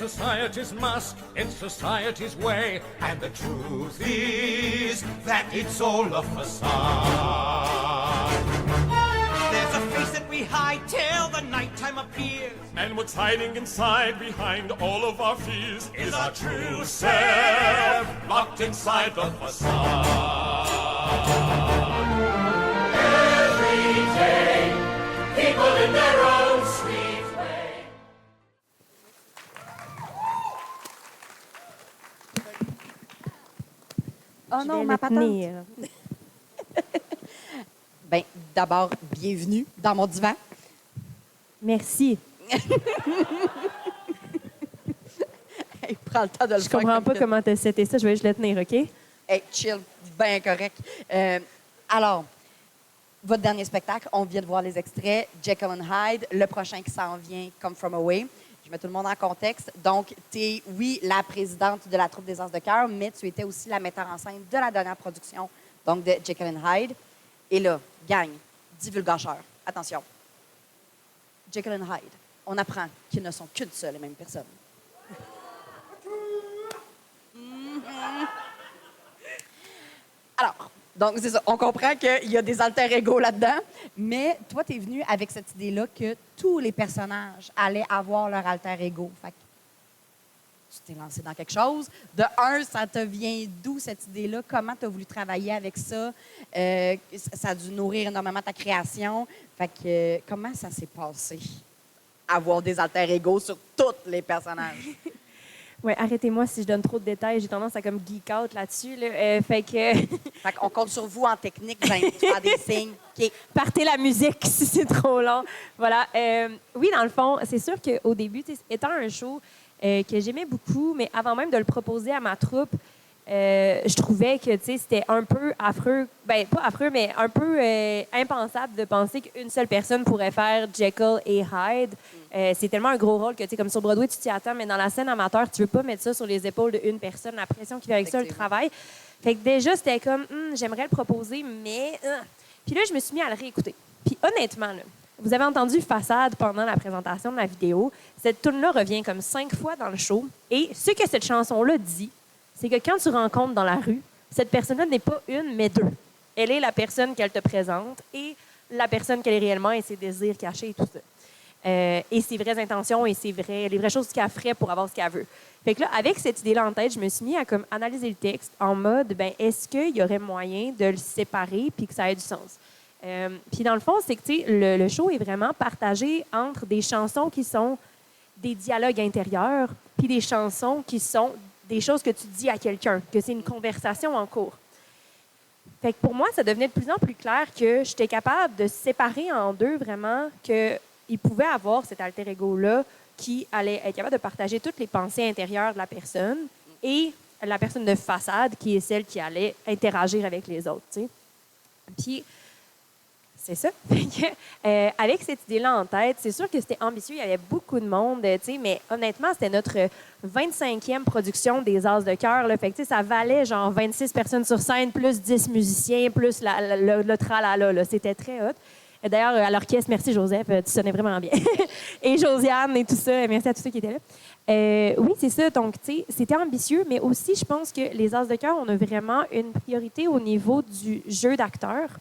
society's mask, in society's way. And the truth is that it's all a facade. There's a face that we hide till the nighttime appears. And what's hiding inside behind all of our fears Is our true self locked inside the facade. Every day, people in their own sweet way. Oh non, ma patente. Bien, d'abord, bienvenue dans mon divan. Merci. Hey, prends le temps de le Je faire. comprends comme pas que- comment tu as seté ça. Je vais juste le tenir, OK? Hey, chill, bien correct. Alors, votre dernier spectacle, on vient de voir les extraits, Jekyll and Hyde. Le prochain qui s'en vient, Come From Away. Je mets tout le monde en contexte. Donc, tu es, oui, la présidente de la troupe des As de cœur, mais tu étais aussi la metteur en scène de la dernière production, donc de Jekyll and Hyde. Et là, gang, divulgateur, attention. Jekyll and Hyde, on apprend qu'ils ne sont qu'une seule et même personne. Alors, donc c'est ça. On comprend qu'il y a des alter-ego là-dedans, mais toi, tu es venu avec cette idée-là que tous les personnages allaient avoir leur alter-ego. Fait que tu t'es lancé dans quelque chose. De un, ça te vient d'où cette idée-là? Comment tu as voulu travailler avec ça? Ça a dû nourrir énormément ta création. Fait que comment ça s'est passé? Avoir des alter-ego sur tous les personnages. Ouais, arrêtez-moi si je donne trop de détails. J'ai tendance à comme geek out là-dessus. Là. Fait que Fait qu'on compte sur vous en technique, vous allez nous faire des signes. OK. partez la musique si c'est trop long. Voilà. Oui, dans le fond, c'est sûr qu'au début, étant un show que j'aimais beaucoup, mais avant même de le proposer à ma troupe, je trouvais que c'était un peu affreux, ben pas affreux, mais un peu impensable de penser qu'une seule personne pourrait faire Jekyll et Hyde. C'est tellement un gros rôle que, comme sur Broadway, tu t'y attends, mais dans la scène amateur, tu veux pas mettre ça sur les épaules d'une personne, la pression qui vient avec ça, le Effectivement. travail. Fait que déjà, c'était comme, j'aimerais le proposer, mais... Puis là, je me suis mis à le réécouter. Puis honnêtement, là, vous avez entendu Façade pendant la présentation de la vidéo. Cette tune-là revient comme 5 fois dans le show. Et ce que cette chanson-là dit, c'est que quand tu rencontres dans la rue, cette personne-là n'est pas une, mais deux. Elle est la personne qu'elle te présente et la personne qu'elle est réellement et ses désirs cachés et tout ça. Et ses vraies intentions et les vraies choses qu'elle ferait pour avoir ce qu'elle veut. Fait que là, avec cette idée-là en tête, je me suis mis à comme analyser le texte en mode, est-ce qu'il y aurait moyen de le séparer puis que ça ait du sens? Puis dans le fond, c'est que le show est vraiment partagé entre des chansons qui sont des dialogues intérieurs puis des chansons qui sont des choses que tu dis à quelqu'un, que c'est une conversation en cours. Fait que pour moi, ça devenait de plus en plus clair que j'étais capable de séparer en deux vraiment, qu'il pouvait avoir cet alter ego-là qui allait être capable de partager toutes les pensées intérieures de la personne et la personne de façade qui est celle qui allait interagir avec les autres. T'sais. Puis, c'est ça. Avec cette idée-là en tête, c'est sûr que c'était ambitieux. Il y avait beaucoup de monde, mais honnêtement, c'était notre 25e production des As de cœur. Là. Fait que, ça valait genre 26 personnes sur scène, plus 10 musiciens, plus le tralala. Là. C'était très hot. Et d'ailleurs, à l'orchestre, merci Joseph, tu sonnais vraiment bien. Et Josiane et tout ça, merci à tous ceux qui étaient là. Oui, c'est ça. Donc, c'était ambitieux, mais aussi, je pense que les As de cœur, on a vraiment une priorité au niveau du jeu d'acteurs.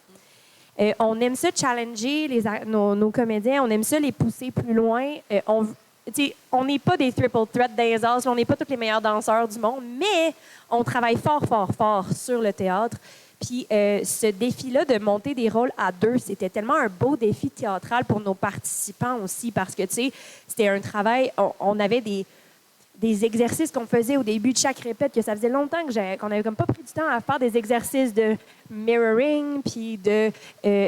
On aime ça challenger nos comédiens, on aime ça les pousser plus loin. On n'est pas des triple threats dans les As, on n'est pas tous les meilleurs danseurs du monde, mais on travaille fort, fort, fort sur le théâtre. Puis ce défi-là de monter des rôles à deux, c'était tellement un beau défi théâtral pour nos participants aussi, parce que, c'était un travail, on avait des exercices qu'on faisait au début de chaque répète, que ça faisait longtemps qu'on n'avait comme pas pris du temps à faire des exercices de mirroring, puis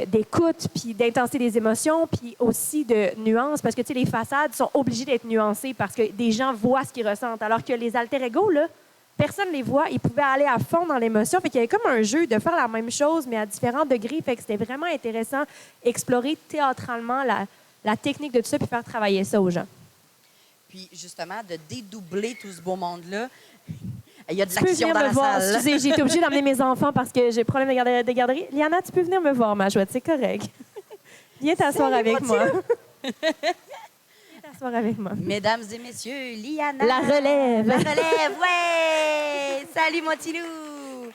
d'écoute, puis d'intensité des émotions, puis aussi de nuances, parce que les façades sont obligées d'être nuancées parce que des gens voient ce qu'ils ressentent, alors que les alter-ego, là, personne ne les voit, ils pouvaient aller à fond dans l'émotion. Fait qu'il y avait comme un jeu de faire la même chose, mais à différents degrés. Fait que c'était vraiment intéressant d'explorer théâtralement la technique de tout ça puis faire travailler ça aux gens. Puis, justement, de dédoubler tout ce beau monde-là, il y a de Tu peux l'action venir dans me la voir. salle. Excusez, j'ai été obligée d'emmener mes enfants parce que j'ai problème de garderie. Liana, tu peux venir me voir, ma chouette, c'est correct. Viens t'asseoir avec moi. t'asseoir avec moi. Mesdames et messieurs, Liana. La relève. La relève, ouais! Salut, mon petit loup!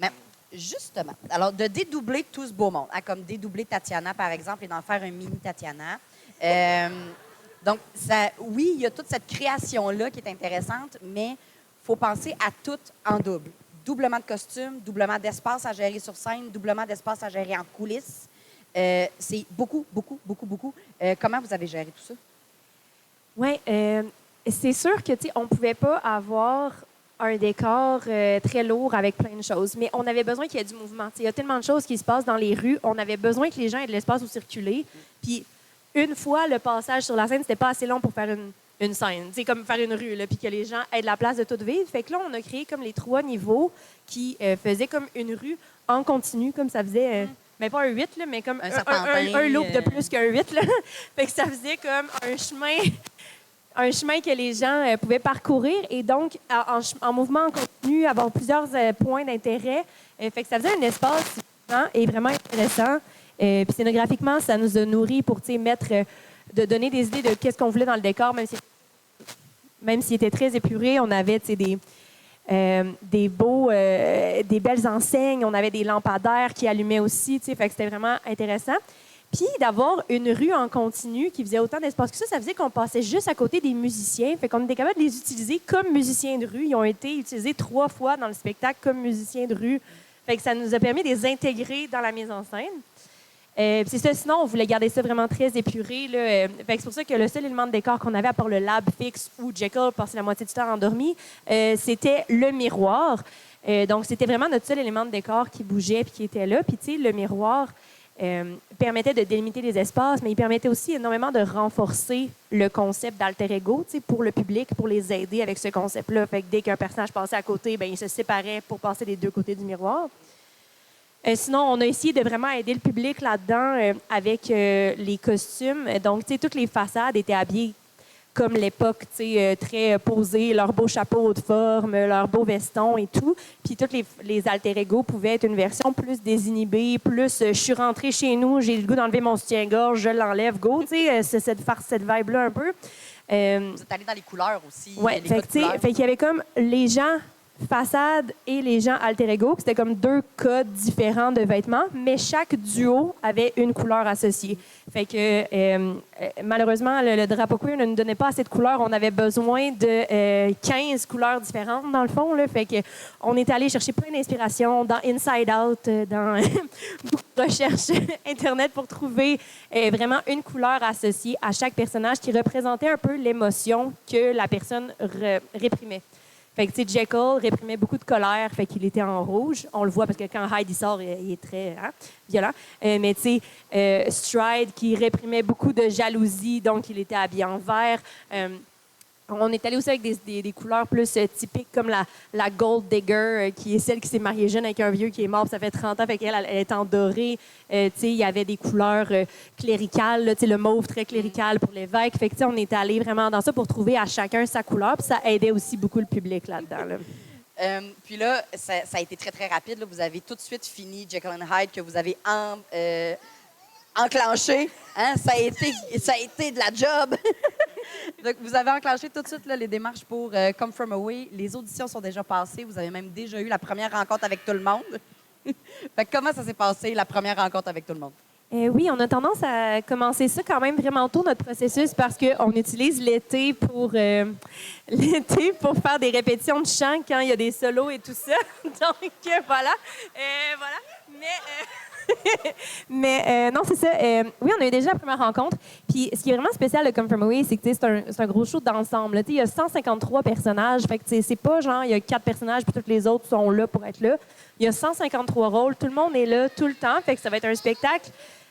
Mais justement, alors de dédoubler tout ce beau monde, hein, comme dédoubler Tatiana, par exemple, et d'en faire un mini Tatiana. Donc, oui, il y a toute cette création-là qui est intéressante, mais il faut penser à tout en double. Doublement de costumes, doublement d'espace à gérer sur scène, doublement d'espace à gérer en coulisses. C'est beaucoup, beaucoup, beaucoup, beaucoup. Comment vous avez géré tout ça? Oui, c'est sûr que, tu sais, on pouvait pas avoir un décor très lourd avec plein de choses, mais on avait besoin qu'il y ait du mouvement. Tu sais, il y a tellement de choses qui se passent dans les rues. On avait besoin que les gens aient de l'espace où circuler. Puis, une fois, le passage sur la scène, c'était pas assez long pour faire une scène. C'est comme faire une rue, là, puis que les gens aient de la place de tout vivre. Fait que là, on a créé comme les 3 niveaux qui faisaient comme une rue en continu, comme ça faisait... mais pas un 8, là, mais comme un loop de plus qu'un 8. Là. Fait que ça faisait comme un chemin que les gens pouvaient parcourir et donc en mouvement en continu, avoir plusieurs points d'intérêt. Fait que ça faisait un espace vivant et vraiment intéressant. Puis scénographiquement, ça nous a nourris pour de donner des idées de qu'est-ce qu'on voulait dans le décor, même s'il était très épuré. On avait des belles enseignes, on avait des lampadaires qui allumaient aussi, fait que c'était vraiment intéressant. Puis d'avoir une rue en continu qui faisait autant d'espace que ça faisait qu'on passait juste à côté des musiciens. Fait qu'on était capable de les utiliser comme musiciens de rue. Ils ont été utilisés 3 fois dans le spectacle comme musiciens de rue. Fait que ça nous a permis de les intégrer dans la mise en scène. C'est ça, sinon, on voulait garder ça vraiment très épuré. Là. Fait que c'est pour ça que le seul élément de décor qu'on avait, à part le lab fixe où Jekyll passait la moitié du temps endormi, c'était le miroir. Donc, c'était vraiment notre seul élément de décor qui bougeait et qui était là. Puis, tu sais, le miroir permettait de délimiter les espaces, mais il permettait aussi énormément de renforcer le concept d'alter ego, tu sais, pour le public, pour les aider avec ce concept-là. Fait que dès qu'un personnage passait à côté, bien, il se séparait pour passer des 2 côtés du miroir. Sinon, on a essayé de vraiment aider le public là-dedans avec les costumes. Donc, tu sais, toutes les façades étaient habillées comme l'époque, tu sais, très posées, leurs beaux chapeaux de forme, leurs beaux vestons et tout. Puis, tous les alter ego pouvaient être une version plus désinhibée, plus je suis rentrée chez nous, j'ai le goût d'enlever mon soutien-gorge, je l'enlève, go, tu sais, c'est cette vibe-là un peu. Vous êtes allé dans les couleurs aussi. Oui, fait qu'il y avait comme les gens façade et les gens alter ego, c'était comme 2 codes différents de vêtements, mais chaque duo avait une couleur associée. Fait que malheureusement, le drapeau queer ne nous donnait pas assez de couleurs. On avait besoin de 15 couleurs différentes, dans le fond. Là. Fait que on est allé chercher plein d'inspiration dans Inside Out, dans beaucoup de recherches Internet pour trouver vraiment une couleur associée à chaque personnage qui représentait un peu l'émotion que la personne réprimait. Fait que, tu sais, Jekyll réprimait beaucoup de colère, fait qu'il était en rouge. On le voit parce que quand Hyde il sort, il est très violent. Mais, tu sais, Stride qui réprimait beaucoup de jalousie, donc il était habillé en vert. On est allé aussi avec des couleurs plus typiques, comme la Gold Digger, qui est celle qui s'est mariée jeune avec un vieux qui est mort, ça fait 30 ans, fait qu'elle elle est en doré. Tu sais, il y avait des couleurs cléricales, tu sais, le mauve très clérical pour l'évêque. Fait que, tu sais, on est allé vraiment dans ça pour trouver à chacun sa couleur, puis ça aidait aussi beaucoup le public là-dedans. Là. Puis là, ça a été très, très rapide. Là. Vous avez tout de suite fini Jekyll and Hyde, que vous avez enclenché. Hein? Ça a été de la job. Donc, vous avez enclenché tout de suite là, les démarches pour Come From Away. Les auditions sont déjà passées. Vous avez même déjà eu la première rencontre avec tout le monde. Fait que comment ça s'est passé, la première rencontre avec tout le monde? Oui, on a tendance à commencer ça quand même vraiment tôt, notre processus, parce qu'on utilise l'été pour faire des répétitions de chant quand il y a des solos et tout ça. Donc, voilà. Mais non, c'est ça. Oui, on a eu déjà la première rencontre. Puis, ce qui est vraiment spécial de Come From Away, c'est que c'est un gros show d'ensemble. Il y a 153 personnages. Fait que c'est pas genre, il y a 4 personnages, puis tous les autres sont là pour être là. Il y a 153 rôles. Tout le monde est là tout le temps. Fait que ça va être un spectacle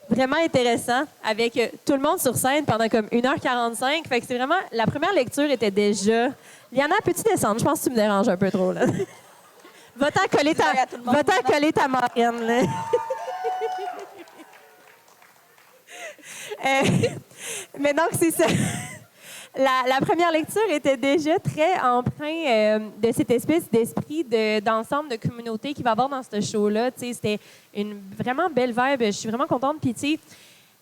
vraiment intéressant avec tout le monde sur scène pendant comme 1h45. Fait que c'est vraiment... La première lecture était déjà... Liana, peux-tu descendre? Je pense que tu me déranges un peu trop, là. Va-t'en coller ta marraine, là. Mais donc, c'est ça. La première lecture était déjà très empreinte de cette espèce d'esprit d'ensemble de communauté qu'il va y avoir dans ce show-là. C'était une vraiment belle vibe. Je suis vraiment contente. Puis, tu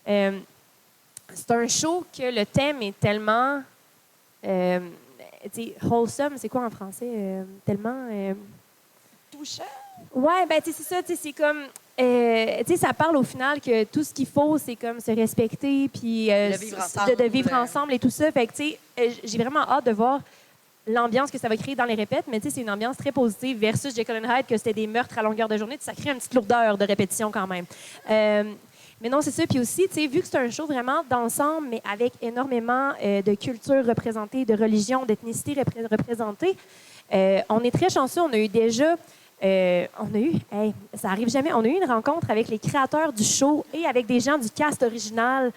sais, c'est un show que le thème est tellement tu sais, wholesome, c'est quoi en français? Tellement... Touchant. Ouais, ben tu sais, c'est ça, tu sais, c'est comme... tu sais, ça parle au final que tout ce qu'il faut, c'est comme se respecter, puis De vivre ensemble. de vivre ensemble et tout ça. Fait que, tu sais, j'ai vraiment hâte de voir l'ambiance que ça va créer dans les répètes, mais tu sais, c'est une ambiance très positive versus Jekyll and Hyde, que c'était des meurtres à longueur de journée. Ça crée une petite lourdeur de répétition quand même. Mais non, c'est ça. Puis aussi, tu sais, vu que c'est un show vraiment d'ensemble, mais avec énormément de cultures représentées, de religions, d'ethnicité représentées, on est très chanceux. On a eu déjà... ça arrive jamais, on a eu une rencontre avec les créateurs du show et avec des gens du cast original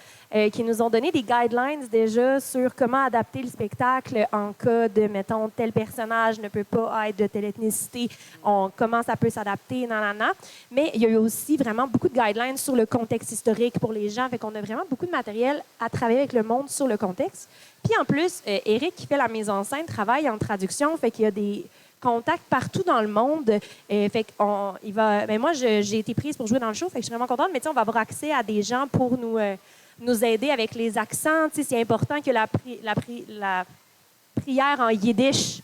qui nous ont donné des guidelines déjà sur comment adapter le spectacle en cas de, mettons, tel personnage ne peut pas être de telle ethnicité, comment ça peut s'adapter, nanana. Mais il y a eu aussi vraiment beaucoup de guidelines sur le contexte historique pour les gens, fait qu'on a vraiment beaucoup de matériel à travailler avec le monde sur le contexte. Puis en plus, Eric, qui fait la mise en scène, travaille en traduction, fait qu'il y a des contacts partout dans le monde. Fait moi, j'ai été prise pour jouer dans le show, fait que je suis vraiment contente. Mais on va avoir accès à des gens pour nous aider avec les accents. C'est important que la prière en yiddish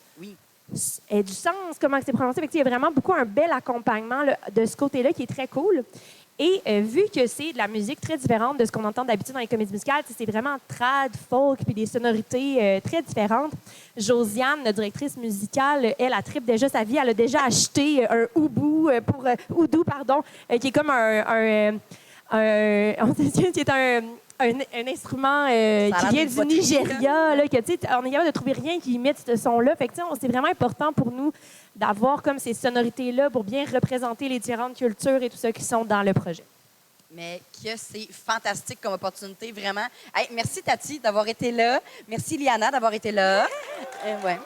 ait du sens, comment c'est prononcé. Fait que, il y a vraiment beaucoup un bel accompagnement là, de ce côté-là qui est très cool. Et vu que c'est de la musique très différente de ce qu'on entend d'habitude dans les comédies musicales, c'est vraiment trad, folk, puis des sonorités très différentes. Josiane, notre directrice musicale, elle tripe déjà sa vie. Elle a déjà acheté un oudou, qui est comme qui est un instrument qui vient du Nigeria. Là, que, on est capable de trouver rien qui imite ce son-là. Fait que, c'est vraiment important pour nous d'avoir comme ces sonorités-là pour bien représenter les différentes cultures et tout ça qui sont dans le projet. Mais que c'est fantastique comme opportunité, vraiment. Hey, merci, Tati, d'avoir été là. Merci, Liana, d'avoir été là. Ouais.